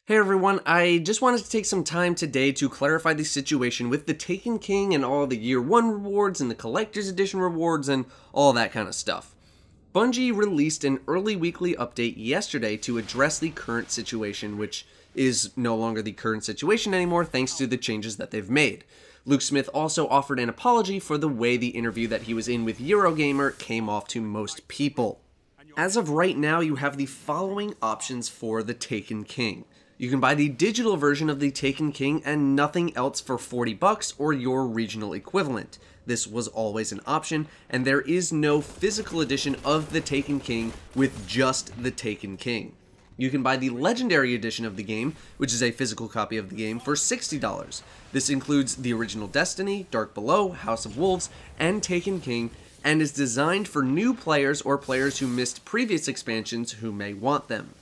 Hey everyone, I just wanted to take some time today to clarify the situation with the Taken King and all the Year 1 rewards and the Collector's Edition rewards and all that kind of stuff. Bungie released an early weekly update yesterday to address the current situation, which is no longer the current situation anymore thanks to the changes that they've made. Luke Smith also offered an apology for the way the interview that he was in with Eurogamer came off to most people. As of right now, you have the following options for the Taken King. You can buy the digital version of the Taken King and nothing else for $40 or your regional equivalent. This was always an option, and there is no physical edition of the Taken King with just the Taken King. You can buy the Legendary Edition of the game, which is a physical copy of the game, for $60. This includes the original Destiny, Dark Below, House of Wolves, and Taken King, and is designed for new players or players who missed previous expansions who may want them.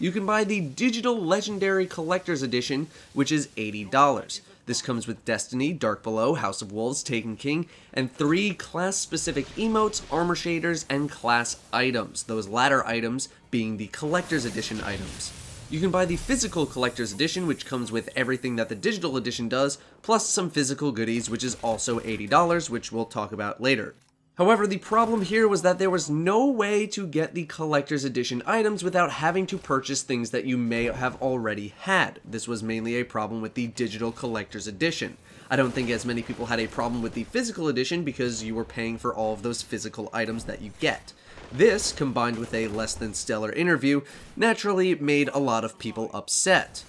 You can buy the Digital Legendary Collector's Edition, which is $80. This comes with Destiny, Dark Below, House of Wolves, Taken King, and 3 class-specific emotes, armor shaders, and class items, those latter items being the Collector's Edition items. You can buy the Physical Collector's Edition, which comes with everything that the Digital Edition does, plus some physical goodies, which is also $80, which we'll talk about later. However, the problem here was that there was no way to get the Collector's Edition items without having to purchase things that you may have already had. This was mainly a problem with the Digital Collector's Edition. I don't think as many people had a problem with the Physical Edition because you were paying for all of those physical items that you get. This, combined with a less than stellar interview, naturally made a lot of people upset.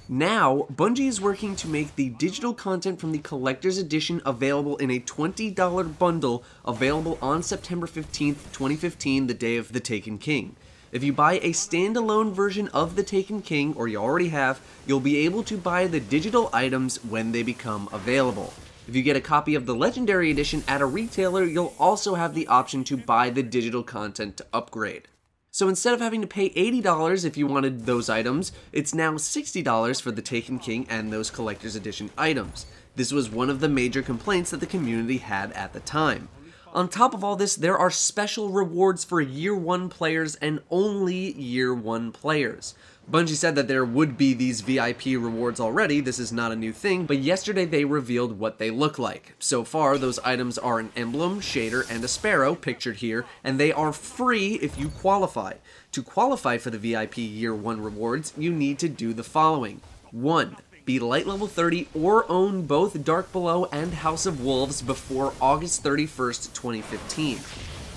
Now, Bungie is working to make the digital content from the Collector's Edition available in a $20 bundle available on September 15th, 2015, the day of the Taken King. If you buy a standalone version of the Taken King, or you already have, you'll be able to buy the digital items when they become available. If you get a copy of the Legendary Edition at a retailer, you'll also have the option to buy the digital content to upgrade. So instead of having to pay $80 if you wanted those items, it's now $60 for the Taken King and those Collector's Edition items. This was one of the major complaints that the community had at the time. On top of all this, there are special rewards for Year 1 players and only Year 1 players. Bungie said that there would be these VIP rewards already, this is not a new thing, but yesterday they revealed what they look like. So far, those items are an emblem, shader, and a sparrow, pictured here, and they are free if you qualify. To qualify for the VIP Year 1 rewards, you need to do the following. 1. Be light level 30 or own both Dark Below and House of Wolves before August 31st, 2015.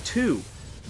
2.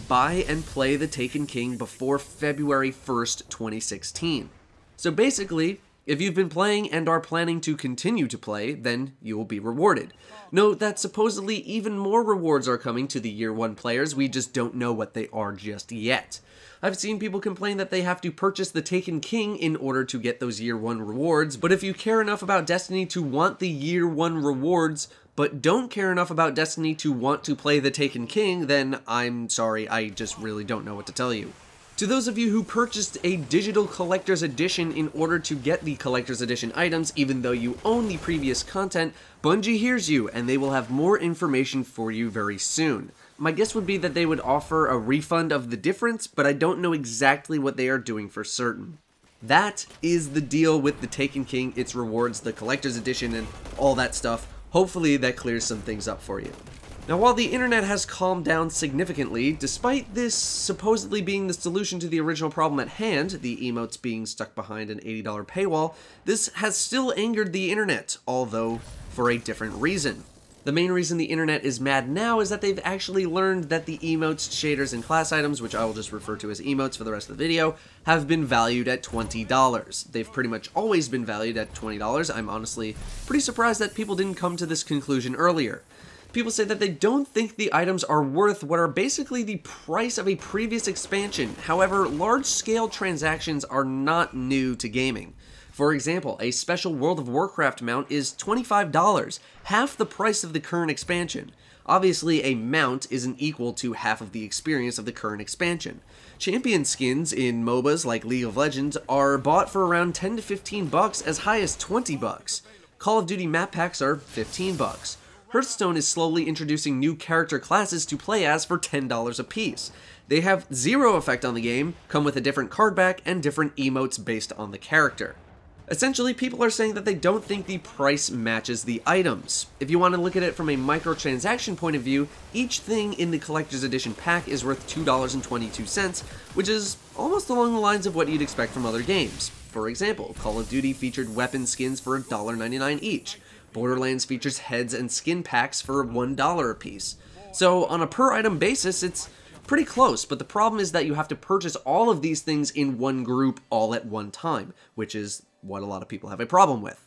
Buy and play the Taken King before February 1st, 2016. So basically, if you've been playing and are planning to continue to play, then you will be rewarded. Note that supposedly even more rewards are coming to the Year 1 players, we just don't know what they are just yet. I've seen people complain that they have to purchase the Taken King in order to get those Year 1 rewards, but if you care enough about Destiny to want the Year 1 rewards, but don't care enough about Destiny to want to play the Taken King, then I'm sorry, I just really don't know what to tell you. To those of you who purchased a digital Collector's Edition in order to get the Collector's Edition items, even though you own the previous content, Bungie hears you, and they will have more information for you very soon. My guess would be that they would offer a refund of the difference, but I don't know exactly what they are doing for certain. That is the deal with the Taken King, its rewards, the Collector's Edition, and all that stuff. Hopefully that clears some things up for you. Now, while the internet has calmed down significantly, despite this supposedly being the solution to the original problem at hand, the emotes being stuck behind an $80 paywall, this has still angered the internet, although for a different reason. The main reason the internet is mad now is that they've actually learned that the emotes, shaders, and class items, which I will just refer to as emotes for the rest of the video, have been valued at $20. They've pretty much always been valued at $20. I'm honestly pretty surprised that people didn't come to this conclusion earlier. People say that they don't think the items are worth what are basically the price of a previous expansion. However, large-scale transactions are not new to gaming. For example, a special World of Warcraft mount is $25, half the price of the current expansion. Obviously, a mount isn't equal to half of the experience of the current expansion. Champion skins in MOBAs like League of Legends are bought for around 10 to 15 bucks, as high as 20 bucks. Call of Duty map packs are 15 bucks. Hearthstone is slowly introducing new character classes to play as for $10 a piece. They have zero effect on the game, come with a different card back, and different emotes based on the character. Essentially, people are saying that they don't think the price matches the items. If you want to look at it from a microtransaction point of view, each thing in the collector's edition pack is worth $2.22, which is almost along the lines of what you'd expect from other games. For example, Call of Duty featured weapon skins for $1.99 each. Borderlands features heads and skin packs for $1 a piece. So on a per item basis, it's pretty close, but the problem is that you have to purchase all of these things in one group all at one time, which is what a lot of people have a problem with.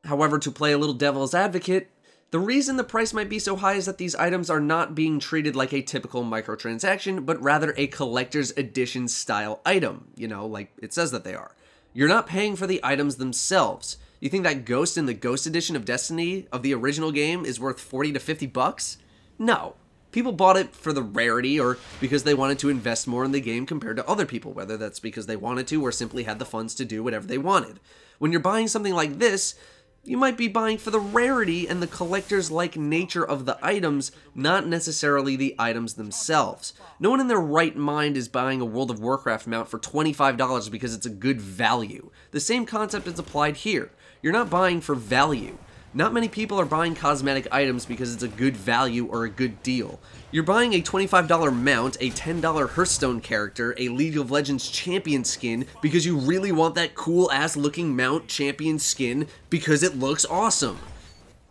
However, to play a little devil's advocate, the reason the price might be so high is that these items are not being treated like a typical microtransaction, but rather a collector's edition style item, you know, like it says that they are. You're not paying for the items themselves. You think that Ghost in the Ghost edition of Destiny of the original game is worth 40 to 50 bucks? No. People bought it for the rarity or because they wanted to invest more in the game compared to other people, whether that's because they wanted to or simply had the funds to do whatever they wanted. When you're buying something like this, you might be buying for the rarity and the collector's-like nature of the items, not necessarily the items themselves. No one in their right mind is buying a World of Warcraft mount for $25 because it's a good value. The same concept is applied here. You're not buying for value. Not many people are buying cosmetic items because it's a good value or a good deal. You're buying a $25 mount, a $10 Hearthstone character, a League of Legends champion skin because you really want that cool-ass looking mount champion skin because it looks awesome.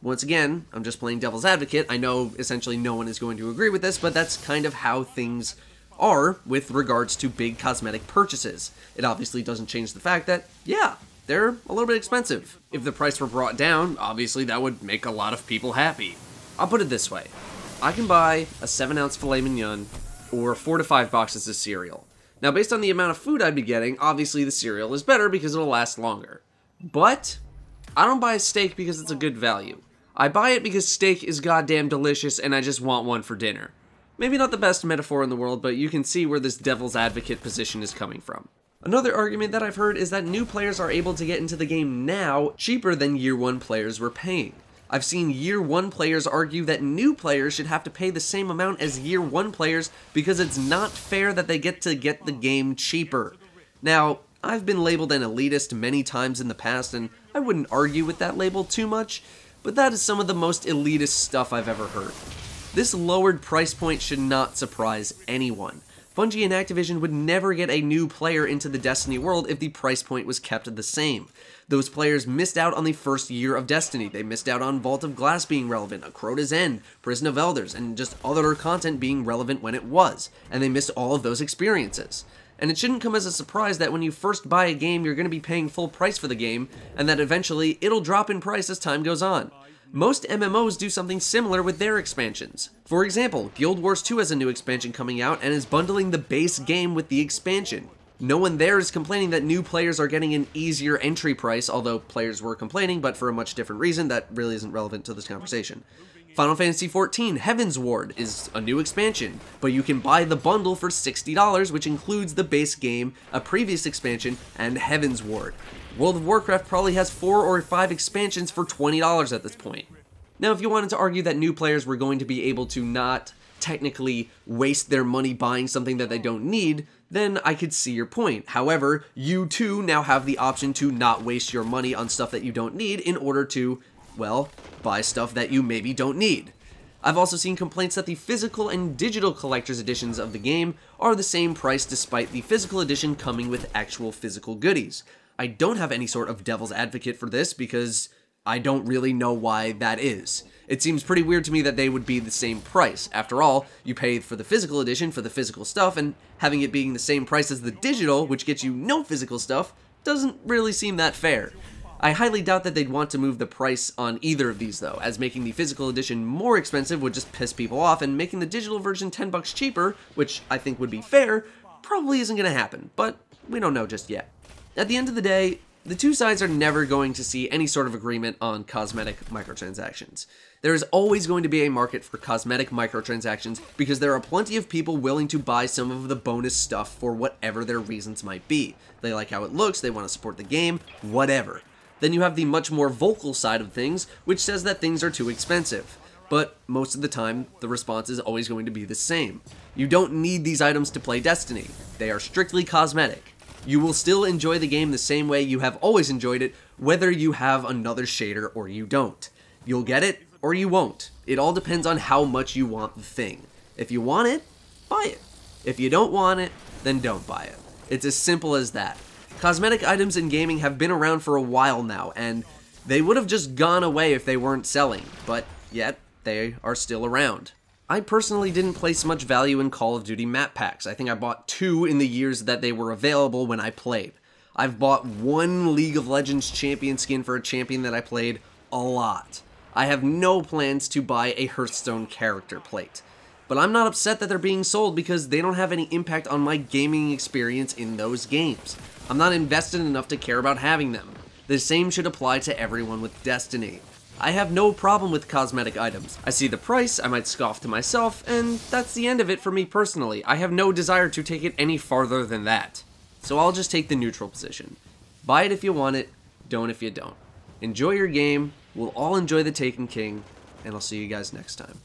Once again, I'm just playing devil's advocate. I know essentially no one is going to agree with this, but that's kind of how things are with regards to big cosmetic purchases. It obviously doesn't change the fact that, yeah, they're a little bit expensive. If the price were brought down, obviously that would make a lot of people happy. I'll put it this way. I can buy a 7-ounce filet mignon or 4 to 5 boxes of cereal. Now, based on the amount of food I'd be getting, obviously the cereal is better because it'll last longer. But I don't buy a steak because it's a good value. I buy it because steak is goddamn delicious and I just want one for dinner. Maybe not the best metaphor in the world, but you can see where this devil's advocate position is coming from. Another argument that I've heard is that new players are able to get into the game now cheaper than Year 1 players were paying. I've seen Year 1 players argue that new players should have to pay the same amount as Year 1 players because it's not fair that they get the game cheaper. Now, I've been labeled an elitist many times in the past, and I wouldn't argue with that label too much, but that is some of the most elitist stuff I've ever heard. This lowered price point should not surprise anyone. Bungie and Activision would never get a new player into the Destiny world if the price point was kept the same. Those players missed out on the first year of Destiny. They missed out on Vault of Glass being relevant, Crota's End, Prison of Elders, and just other content being relevant when it was. And they missed all of those experiences. And it shouldn't come as a surprise that when you first buy a game, you're going to be paying full price for the game, and that eventually it'll drop in price as time goes on. Most MMOs do something similar with their expansions. For example, Guild Wars 2 has a new expansion coming out and is bundling the base game with the expansion. No one there is complaining that new players are getting an easier entry price, although players were complaining, but for a much different reason that really isn't relevant to this conversation. Final Fantasy XIV Heaven's Ward is a new expansion, but you can buy the bundle for $60, which includes the base game, a previous expansion, and Heaven's Ward. World of Warcraft probably has 4 or 5 expansions for $20 at this point. Now, if you wanted to argue that new players were going to be able to not technically waste their money buying something that they don't need, then I could see your point. However, you too now have the option to not waste your money on stuff that you don't need in order to, well, buy stuff that you maybe don't need. I've also seen complaints that the physical and digital collector's editions of the game are the same price despite the physical edition coming with actual physical goodies. I don't have any sort of devil's advocate for this because I don't really know why that is. It seems pretty weird to me that they would be the same price. After all, you pay for the physical edition for the physical stuff, and having it being the same price as the digital, which gets you no physical stuff, doesn't really seem that fair. I highly doubt that they'd want to move the price on either of these though, as making the physical edition more expensive would just piss people off, and making the digital version $10 cheaper, which I think would be fair, probably isn't going to happen, but we don't know just yet. At the end of the day, the two sides are never going to see any sort of agreement on cosmetic microtransactions. There is always going to be a market for cosmetic microtransactions because there are plenty of people willing to buy some of the bonus stuff for whatever their reasons might be. They like how it looks, they want to support the game, whatever. Then you have the much more vocal side of things, which says that things are too expensive. But most of the time, the response is always going to be the same. You don't need these items to play Destiny. They are strictly cosmetic. You will still enjoy the game the same way you have always enjoyed it, whether you have another shader or you don't. You'll get it or you won't. It all depends on how much you want the thing. If you want it, buy it. If you don't want it, then don't buy it. It's as simple as that. Cosmetic items in gaming have been around for a while now, and they would have just gone away if they weren't selling, but yet they are still around. I personally didn't place much value in Call of Duty map packs. I think I bought 2 in the years that they were available when I played. I've bought 1 League of Legends champion skin for a champion that I played a lot. I have no plans to buy a Hearthstone character plate. But I'm not upset that they're being sold because they don't have any impact on my gaming experience in those games. I'm not invested enough to care about having them. The same should apply to everyone with Destiny. I have no problem with cosmetic items. I see the price, I might scoff to myself, and that's the end of it for me personally. I have no desire to take it any farther than that. So I'll just take the neutral position. Buy it if you want it, don't if you don't. Enjoy your game, we'll all enjoy the Taken King, and I'll see you guys next time.